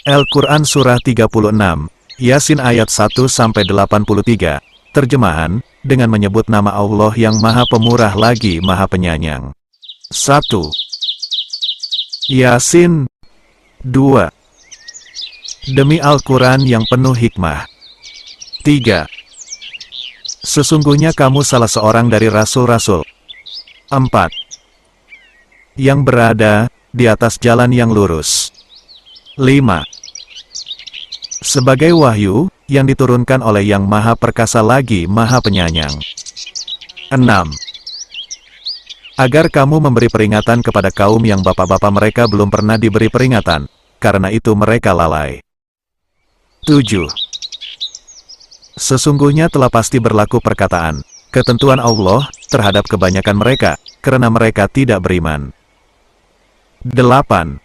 Al-Quran Surah 36, Yasin ayat 1-83, terjemahan, dengan menyebut nama Allah yang Maha Pemurah lagi Maha Penyayang. 1. Yasin. 2. Demi Al-Quran yang penuh hikmah. 3. Sesungguhnya kamu salah seorang dari rasul-rasul. 4. Yang berada di atas jalan yang lurus. 5. Sebagai wahyu, yang diturunkan oleh Yang Maha Perkasa lagi Maha Penyayang. 6. Agar kamu memberi peringatan kepada kaum yang bapak-bapak mereka belum pernah diberi peringatan, karena itu mereka lalai. 7. Sesungguhnya telah pasti berlaku perkataan, ketentuan Allah, terhadap kebanyakan mereka, karena mereka tidak beriman. 8.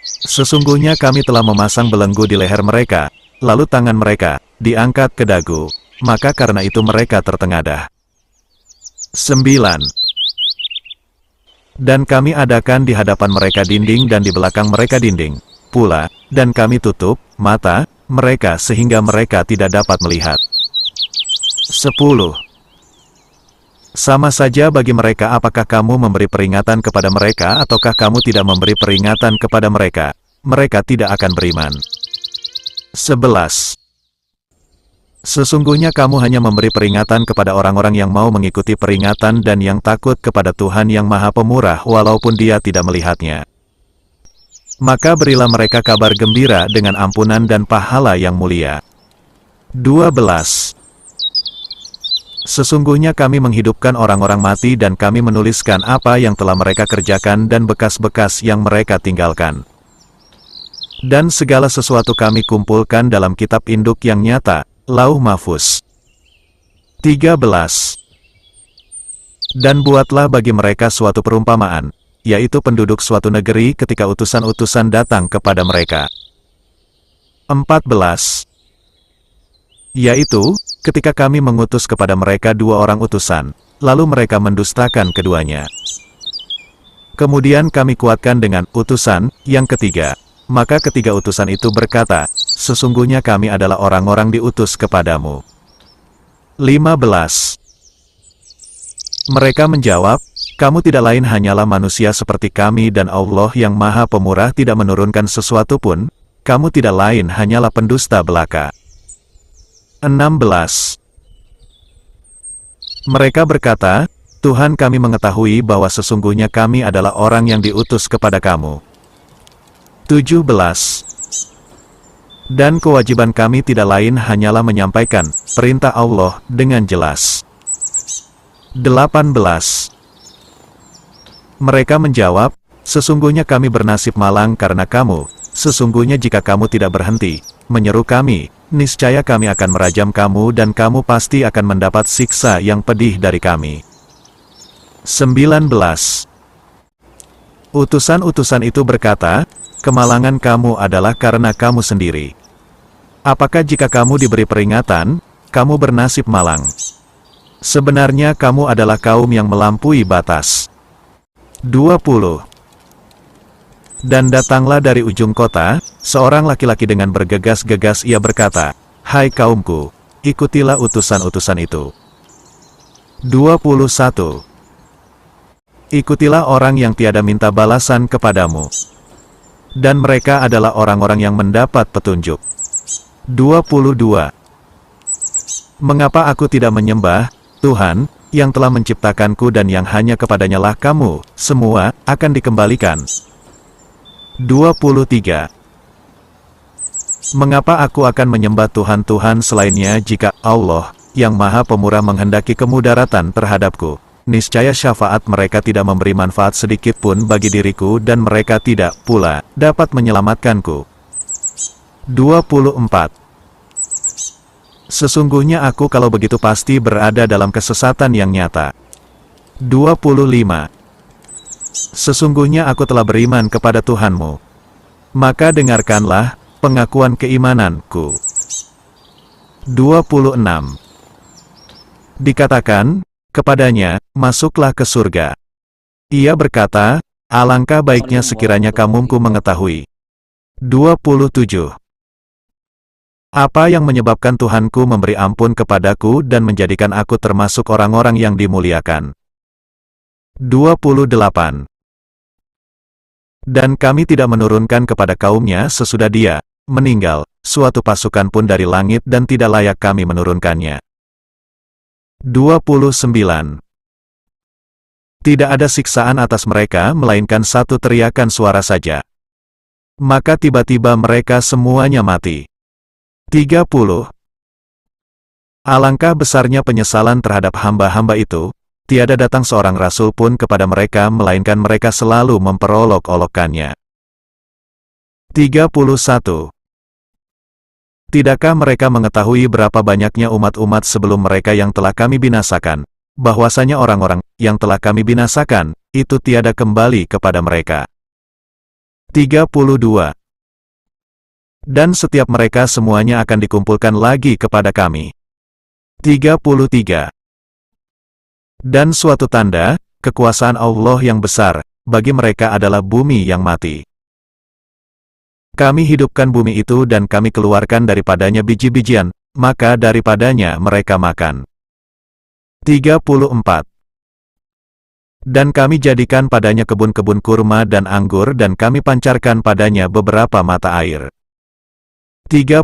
Sesungguhnya kami telah memasang belenggu di leher mereka, lalu tangan mereka diangkat ke dagu, maka karena itu mereka tertengadah. 9. Dan kami adakan di hadapan mereka dinding dan di belakang mereka dinding pula, dan kami tutup mata mereka sehingga mereka tidak dapat melihat. 10. Sama saja bagi mereka apakah kamu memberi peringatan kepada mereka ataukah kamu tidak memberi peringatan kepada mereka, mereka tidak akan beriman. 11. Sesungguhnya kamu hanya memberi peringatan kepada orang-orang yang mau mengikuti peringatan dan yang takut kepada Tuhan yang Maha Pemurah walaupun dia tidak melihatnya. Maka berilah mereka kabar gembira dengan ampunan dan pahala yang mulia. 12. Sesungguhnya kami menghidupkan orang-orang mati dan kami menuliskan apa yang telah mereka kerjakan dan bekas-bekas yang mereka tinggalkan. Dan segala sesuatu kami kumpulkan dalam kitab induk yang nyata, Lauh Mahfuz. 13. Dan buatlah bagi mereka suatu perumpamaan, yaitu penduduk suatu negeri ketika utusan-utusan datang kepada mereka. 14. Yaitu, ketika kami mengutus kepada mereka 2 orang utusan, lalu mereka mendustakan keduanya. Kemudian kami kuatkan dengan utusan yang ketiga, maka ketiga utusan itu berkata, sesungguhnya kami adalah orang-orang diutus kepadamu. 15. Mereka menjawab, kamu tidak lain hanyalah manusia seperti kami dan Allah yang Maha Pemurah tidak menurunkan sesuatu pun, kamu tidak lain hanyalah pendusta belaka. 16. Mereka berkata, Tuhan kami mengetahui bahwa sesungguhnya kami adalah orang yang diutus kepada kamu. 17. Dan kewajiban kami tidak lain hanyalah menyampaikan perintah Allah dengan jelas. 18. Mereka menjawab, sesungguhnya kami bernasib malang karena kamu, sesungguhnya jika kamu tidak berhenti menyeru kami, niscaya kami akan merajam kamu dan kamu pasti akan mendapat siksa yang pedih dari kami. 19. Utusan-utusan itu berkata, kemalangan kamu adalah karena kamu sendiri. Apakah jika kamu diberi peringatan, kamu bernasib malang? Sebenarnya kamu adalah kaum yang melampaui batas. 20. Dan datanglah dari ujung kota, seorang laki-laki dengan bergegas-gegas ia berkata, hai kaumku, ikutilah utusan-utusan itu. 21. Ikutilah orang yang tiada minta balasan kepadamu. Dan mereka adalah orang-orang yang mendapat petunjuk. 22. Mengapa aku tidak menyembah Tuhan, yang telah menciptakanku dan yang hanya kepadanya lah kamu, semua, akan dikembalikan. 23. Mengapa aku akan menyembah Tuhan-Tuhan selainnya jika Allah, yang Maha Pemurah menghendaki kemudaratan terhadapku? Niscaya syafaat mereka tidak memberi manfaat sedikit pun bagi diriku dan mereka tidak pula dapat menyelamatkanku. 24. Sesungguhnya aku kalau begitu pasti berada dalam kesesatan yang nyata. 25. Sesungguhnya aku telah beriman kepada Tuhanmu. Maka dengarkanlah pengakuan keimananku. 26. Dikatakan kepadanya, masuklah ke surga. Ia berkata, alangkah baiknya sekiranya kaumku mengetahui. 27. Apa yang menyebabkan Tuhanku memberi ampun kepadaku dan menjadikan aku termasuk orang-orang yang dimuliakan? 28. Dan kami tidak menurunkan kepada kaumnya sesudah dia meninggal, suatu pasukan pun dari langit dan tidak layak kami menurunkannya. 29. Tidak ada siksaan atas mereka melainkan satu teriakan suara saja. Maka tiba-tiba mereka semuanya mati. 30. Alangkah besarnya penyesalan terhadap hamba-hamba itu, tiada datang seorang rasul pun kepada mereka melainkan mereka selalu memperolok-olokkannya. 31. Tidakkah mereka mengetahui berapa banyaknya umat-umat sebelum mereka yang telah kami binasakan, bahwasanya orang-orang yang telah kami binasakan, itu tiada kembali kepada mereka. 32. Dan setiap mereka semuanya akan dikumpulkan lagi kepada kami. 33. Dan suatu tanda, kekuasaan Allah yang besar, bagi mereka adalah bumi yang mati. Kami hidupkan bumi itu dan kami keluarkan daripadanya biji-bijian, maka daripadanya mereka makan. 34. Dan kami jadikan padanya kebun-kebun kurma dan anggur dan kami pancarkan padanya beberapa mata air. 35.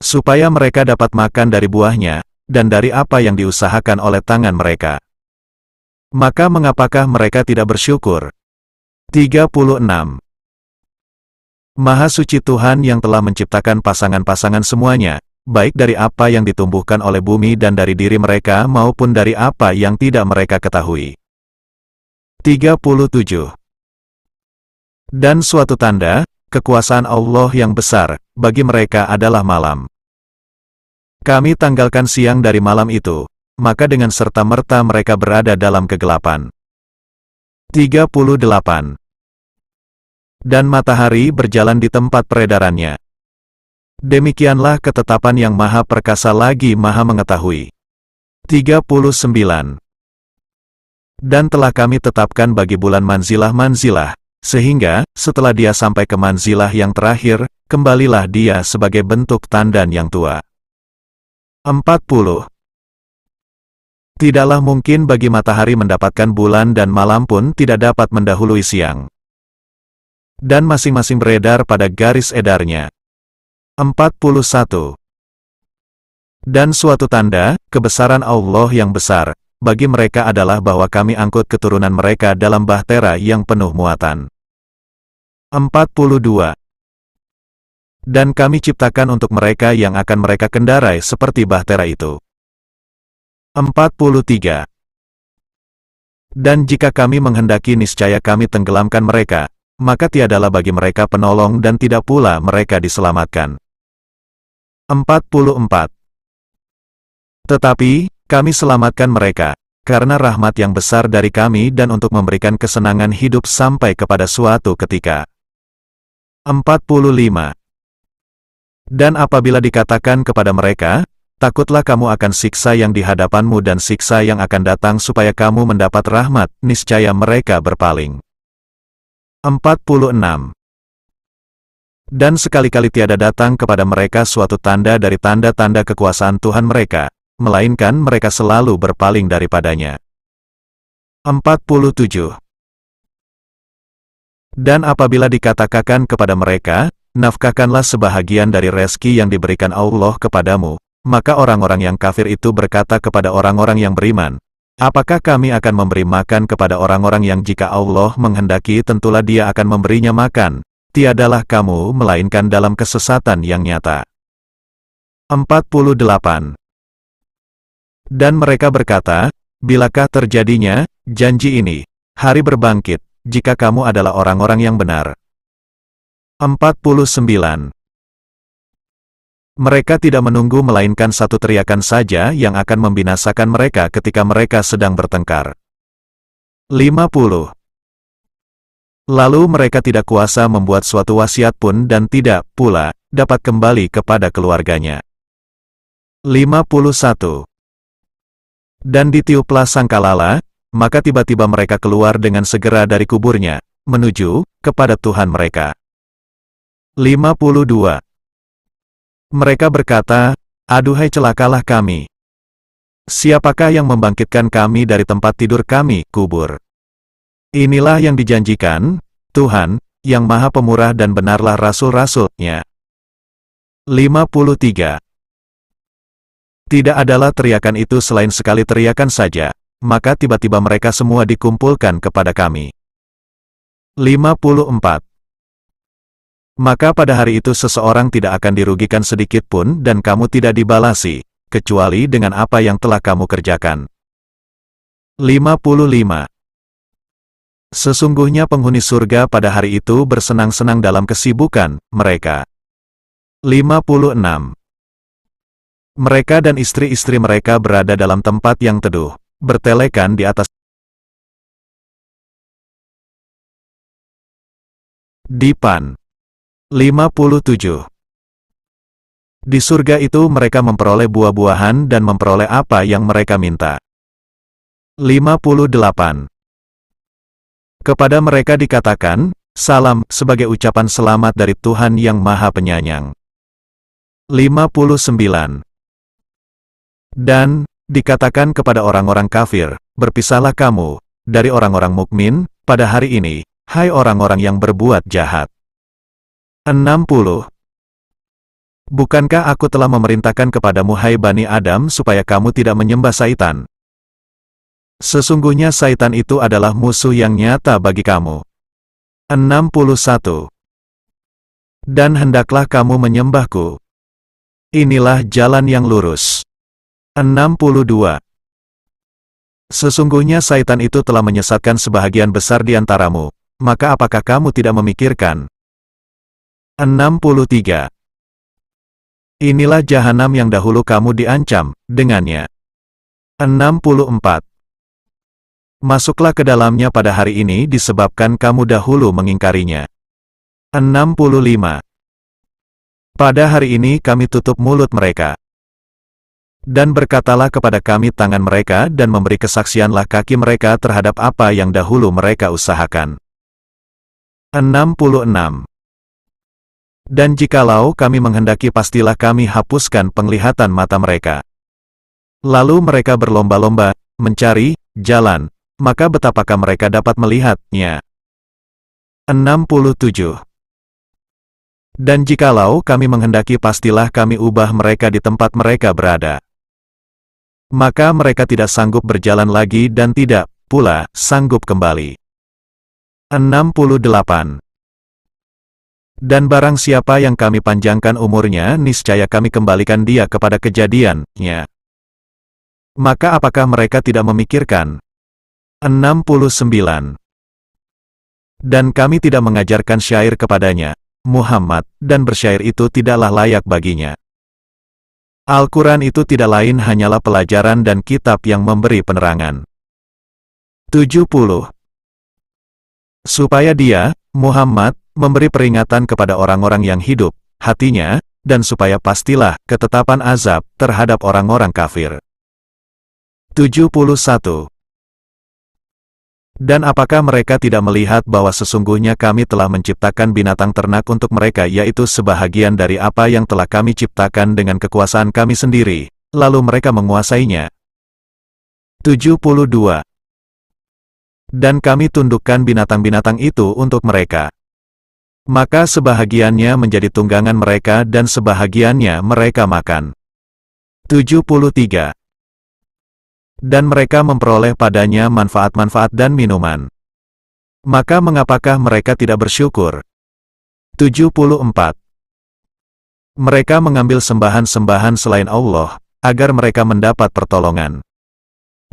Supaya mereka dapat makan dari buahnya, dan dari apa yang diusahakan oleh tangan mereka. Maka mengapakah mereka tidak bersyukur? 36. Maha suci Tuhan yang telah menciptakan pasangan-pasangan semuanya, baik dari apa yang ditumbuhkan oleh bumi dan dari diri mereka maupun dari apa yang tidak mereka ketahui. 37. Dan suatu tanda, kekuasaan Allah yang besar, bagi mereka adalah malam. Kami tanggalkan siang dari malam itu, maka dengan serta-merta mereka berada dalam kegelapan. 38. Dan matahari berjalan di tempat peredarannya. Demikianlah ketetapan yang maha perkasa lagi maha mengetahui. 39. Dan telah kami tetapkan bagi bulan manzilah-manzilah, sehingga, setelah dia sampai ke manzilah yang terakhir, kembalilah dia sebagai bentuk tandan yang tua. 40. Tidaklah mungkin bagi matahari mendapatkan bulan dan malam pun tidak dapat mendahului siang. Dan masing-masing beredar pada garis edarnya. 41. Dan suatu tanda, kebesaran Allah yang besar, bagi mereka adalah bahwa kami angkut keturunan mereka dalam bahtera yang penuh muatan. 42. Dan kami ciptakan untuk mereka yang akan mereka kendarai seperti bahtera itu. 43. Dan jika kami menghendaki niscaya kami tenggelamkan mereka, maka tiadalah bagi mereka penolong dan tidak pula mereka diselamatkan. 44. Tetapi, kami selamatkan mereka, karena rahmat yang besar dari kami dan untuk memberikan kesenangan hidup sampai kepada suatu ketika. 45. Dan apabila dikatakan kepada mereka, takutlah kamu akan siksa yang di hadapanmu dan siksa yang akan datang supaya kamu mendapat rahmat, niscaya mereka berpaling. 46. Dan sekali-kali tiada datang kepada mereka suatu tanda dari tanda-tanda kekuasaan Tuhan mereka, melainkan mereka selalu berpaling daripadanya. 47. Dan apabila dikatakan kepada mereka, nafkahkanlah sebahagian dari rezeki yang diberikan Allah kepadamu, maka orang-orang yang kafir itu berkata kepada orang-orang yang beriman, apakah kami akan memberi makan kepada orang-orang yang jika Allah menghendaki tentulah dia akan memberinya makan, tiadalah kamu melainkan dalam kesesatan yang nyata. 48. Dan mereka berkata, bilakah terjadinya janji ini, hari berbangkit, jika kamu adalah orang-orang yang benar. 49. Mereka tidak menunggu melainkan satu teriakan saja yang akan membinasakan mereka ketika mereka sedang bertengkar. 50. Lalu mereka tidak kuasa membuat suatu wasiat pun dan tidak pula dapat kembali kepada keluarganya. 51. Dan ditiuplah sangkalala, maka tiba-tiba mereka keluar dengan segera dari kuburnya, menuju kepada Tuhan mereka. 52. Mereka berkata, "Aduhai celakalah kami. Siapakah yang membangkitkan kami dari tempat tidur kami, kubur?" Inilah yang dijanjikan Tuhan, yang Maha Pemurah dan benarlah rasul-rasul-Nya. 53. Tidak adalah teriakan itu selain sekali teriakan saja, maka tiba-tiba mereka semua dikumpulkan kepada kami. 54. Maka pada hari itu seseorang tidak akan dirugikan sedikit pun dan kamu tidak dibalasi, kecuali dengan apa yang telah kamu kerjakan. 55. Sesungguhnya penghuni surga pada hari itu bersenang-senang dalam kesibukan mereka. 56. Mereka dan istri-istri mereka berada dalam tempat yang teduh, bertelekan di atas dipan. 57. Di surga itu mereka memperoleh buah-buahan dan memperoleh apa yang mereka minta. 58. Kepada mereka dikatakan, salam, sebagai ucapan selamat dari Tuhan yang Maha Penyayang. 59. Dan, dikatakan kepada orang-orang kafir, berpisahlah kamu, dari orang-orang mukmin, pada hari ini, hai orang-orang yang berbuat jahat. 60. Bukankah aku telah memerintahkan kepadamu hai Bani Adam supaya kamu tidak menyembah Saitan? Sesungguhnya Saitan itu adalah musuh yang nyata bagi kamu. 61. Dan hendaklah kamu menyembahku. Inilah jalan yang lurus. 62. Sesungguhnya Saitan itu telah menyesatkan sebahagian besar di antaramu, maka apakah kamu tidak memikirkan? 63. Inilah jahanam yang dahulu kamu diancam dengannya. 64. Masuklah ke dalamnya pada hari ini disebabkan kamu dahulu mengingkarinya. 65. Pada hari ini kami tutup mulut mereka. Dan berkatalah kepada kami tangan mereka dan memberi kesaksianlah kaki mereka terhadap apa yang dahulu mereka usahakan. 66. Dan jikalau kami menghendaki pastilah kami hapuskan penglihatan mata mereka. Lalu mereka berlomba-lomba, mencari jalan, maka betapakah mereka dapat melihatnya? 67. Dan jikalau kami menghendaki pastilah kami ubah mereka di tempat mereka berada. Maka mereka tidak sanggup berjalan lagi dan tidak pula sanggup kembali. 68. Dan barang siapa yang kami panjangkan umurnya, niscaya kami kembalikan dia kepada kejadiannya. Maka apakah mereka tidak memikirkan? 69. Dan kami tidak mengajarkan syair kepadanya, Muhammad, dan bersyair itu tidaklah layak baginya. Al-Quran itu tidak lain hanyalah pelajaran dan kitab yang memberi penerangan. 70. Supaya dia, Muhammad, memberi peringatan kepada orang-orang yang hidup hatinya, dan supaya pastilah ketetapan azab terhadap orang-orang kafir. 71. Dan apakah mereka tidak melihat bahwa sesungguhnya kami telah menciptakan binatang ternak untuk mereka, yaitu sebahagian dari apa yang telah kami ciptakan dengan kekuasaan kami sendiri, lalu mereka menguasainya. 72. Dan kami tundukkan binatang-binatang itu untuk mereka. Maka sebahagiannya menjadi tunggangan mereka dan sebahagiannya mereka makan. 73. Dan mereka memperoleh padanya manfaat-manfaat dan minuman. Maka mengapakah mereka tidak bersyukur? 74. Mereka mengambil sembahan-sembahan selain Allah, agar mereka mendapat pertolongan.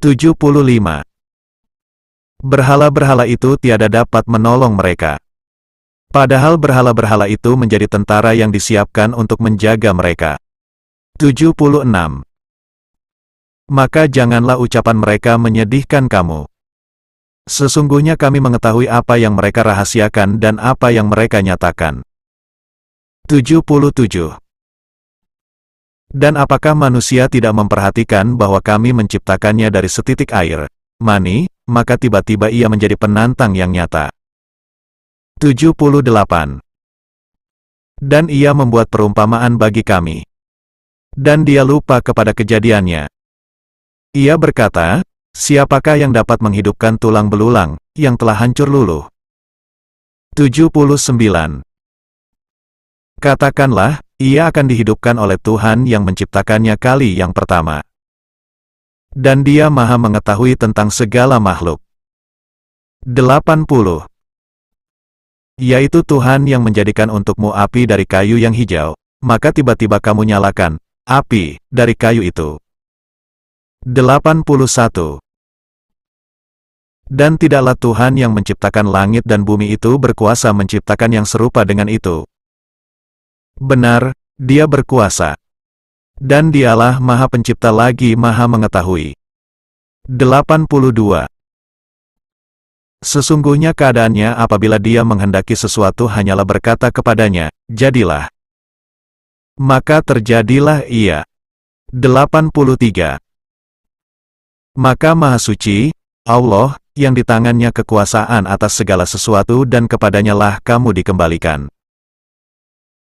75. Berhala-berhala itu tiada dapat menolong mereka. Padahal berhala-berhala itu menjadi tentara yang disiapkan untuk menjaga mereka. 76. Maka janganlah ucapan mereka menyedihkan kamu. Sesungguhnya kami mengetahui apa yang mereka rahasiakan dan apa yang mereka nyatakan. 77. Dan apakah manusia tidak memperhatikan bahwa kami menciptakannya dari setitik air, mani, maka tiba-tiba ia menjadi penantang yang nyata. 78. Dan ia membuat perumpamaan bagi kami. Dan dia lupa kepada kejadiannya. Ia berkata, siapakah yang dapat menghidupkan tulang belulang, yang telah hancur luluh? 79. Katakanlah, ia akan dihidupkan oleh Tuhan yang menciptakannya kali yang pertama. Dan dia maha mengetahui tentang segala makhluk. 80. Yaitu Tuhan yang menjadikan untukmu api dari kayu yang hijau, maka tiba-tiba kamu nyalakan api dari kayu itu. 81. Dan tidaklah Tuhan yang menciptakan langit dan bumi itu berkuasa menciptakan yang serupa dengan itu. Benar, dia berkuasa. Dan dialah maha pencipta lagi maha mengetahui. 82. Sesungguhnya keadaannya apabila dia menghendaki sesuatu hanyalah berkata kepadanya, jadilah. Maka terjadilah ia. 83. Maka Maha Suci, Allah, yang di tangannya kekuasaan atas segala sesuatu dan kepadanya lah kamu dikembalikan.